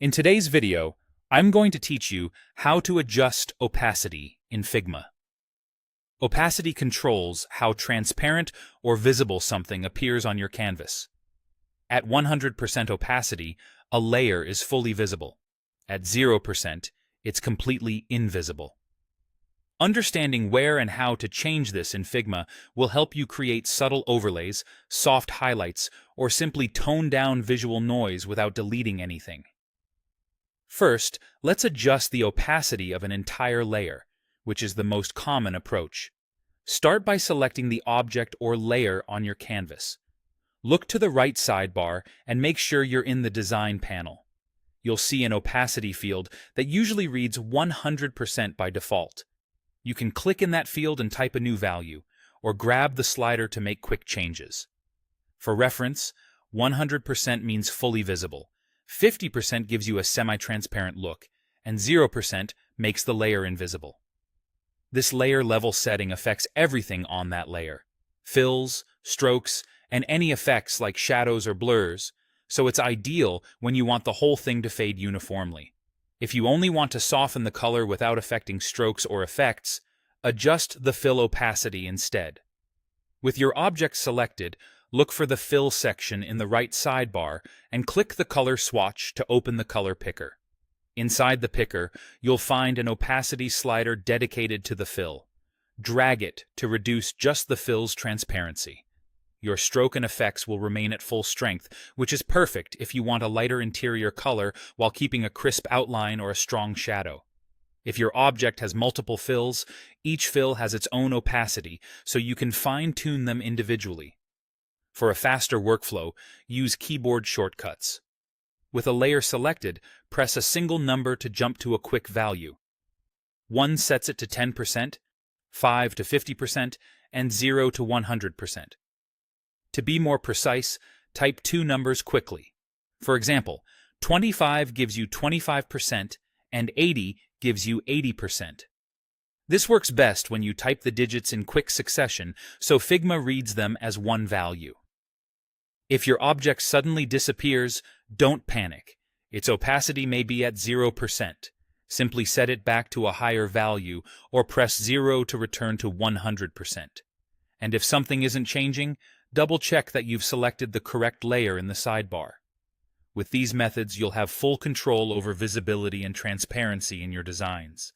In today's video, I'm going to teach you how to adjust opacity in Figma. Opacity controls how transparent or visible something appears on your canvas. At 100% opacity, a layer is fully visible. At 0%, it's completely invisible. Understanding where and how to change this in Figma will help you create subtle overlays, soft highlights, or simply tone down visual noise without deleting anything. First, let's adjust the opacity of an entire layer, which is the most common approach. Start by selecting the object or layer on your canvas. Look to the right sidebar and make sure you're in the Design panel. You'll see an opacity field that usually reads 100% by default. You can click in that field and type a new value, or grab the slider to make quick changes. For reference, 100% means fully visible, 50% gives you a semi-transparent look, and 0% makes the layer invisible. This layer level setting affects everything on that layer: fills, strokes, and any effects like shadows or blurs, so it's ideal when you want the whole thing to fade uniformly. If you only want to soften the color without affecting strokes or effects, adjust the fill opacity instead. With your object selected, look for the Fill section in the right sidebar and click the color swatch to open the color picker. Inside the picker, you'll find an opacity slider dedicated to the fill. Drag it to reduce just the fill's transparency. Your stroke and effects will remain at full strength, which is perfect if you want a lighter interior color while keeping a crisp outline or a strong shadow. If your object has multiple fills, each fill has its own opacity, so you can fine-tune them individually. For a faster workflow, use keyboard shortcuts. With a layer selected, press a single number to jump to a quick value. 1 sets it to 10%, 5 to 50%, and 0 to 100%. To be more precise, type two numbers quickly. For example, 25 gives you 25% and 80 gives you 80%. This works best when you type the digits in quick succession, so Figma reads them as one value. If your object suddenly disappears, don't panic. Its opacity may be at 0%. Simply set it back to a higher value or press 0 to return to 100%. And if something isn't changing, double-check that you've selected the correct layer in the sidebar. With these methods, you'll have full control over visibility and transparency in your designs.